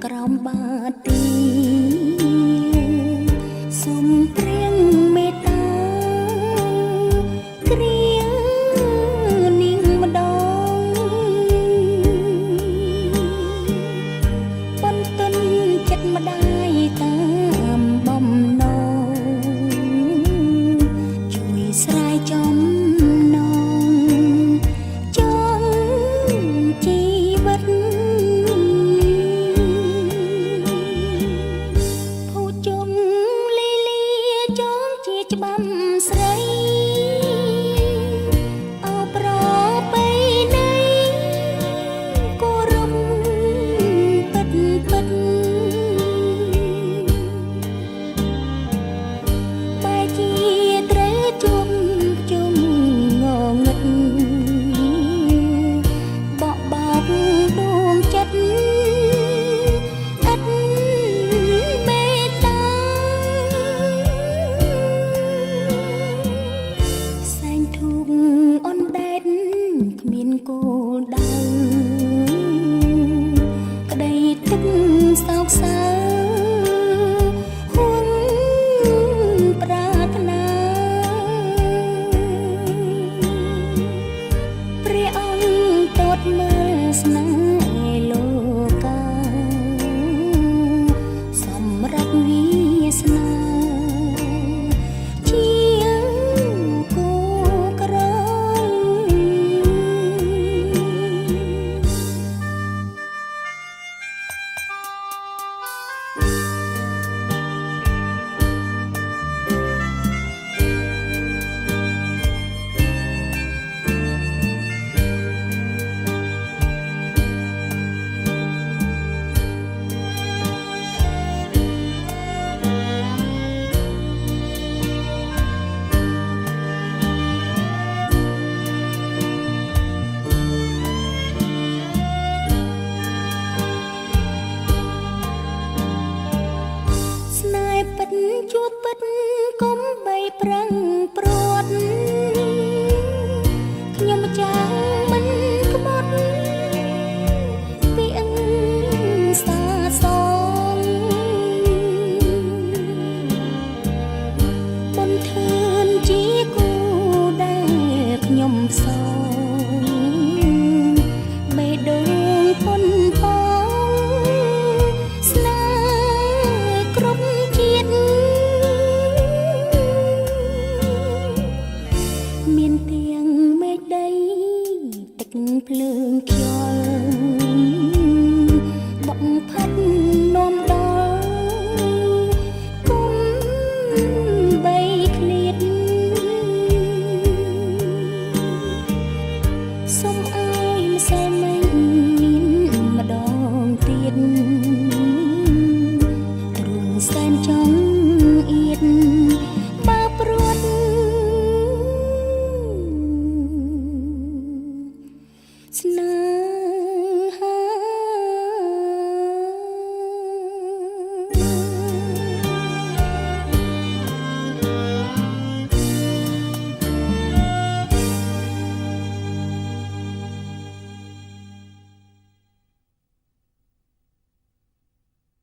ក្រោមបាទីសូមព្រៀងមេត្តាគ្រានាងម្ដងបន្ទន់ចិត្តម្ដាយតាមបំណងជួយស្រាយចំណងចង់ជីវិតភូជុំលីលាចងជាច្បាំស្រីអោប្របីនៃគោរពពិតពិតបែជាត្រូវជួបជុំងងឹតបកបោកដួងចិត្តឥតមេត្តាសែងធូបអនដែតគ្មានគោលដៅក្តីទឹកសោកសៅហួងប្រាថ្នាព្រះអង្គតតមើលស្នេហ៍លោកាសម្រាប់វាសនាជាគូក្រយ ស្នេហ៍ពិតជួបពិតកុំបីប្រឹងព្រាត់ខ្ញុំចាំងមិនក្បត់ពីអឹងសាសងបន្ទឿនជាគូដែលខ្ញុំសងបេះដូងប៉ុនប៉ងស្នេហ៍គ្រប់ជាតិមានទាំងមេឃដីទឹកភ្លើងខ្យល់បងផាត់នាំដល់គុំបីឃ្លាតសូមឲ្យម្សិលមិញមានម្ដងទៀត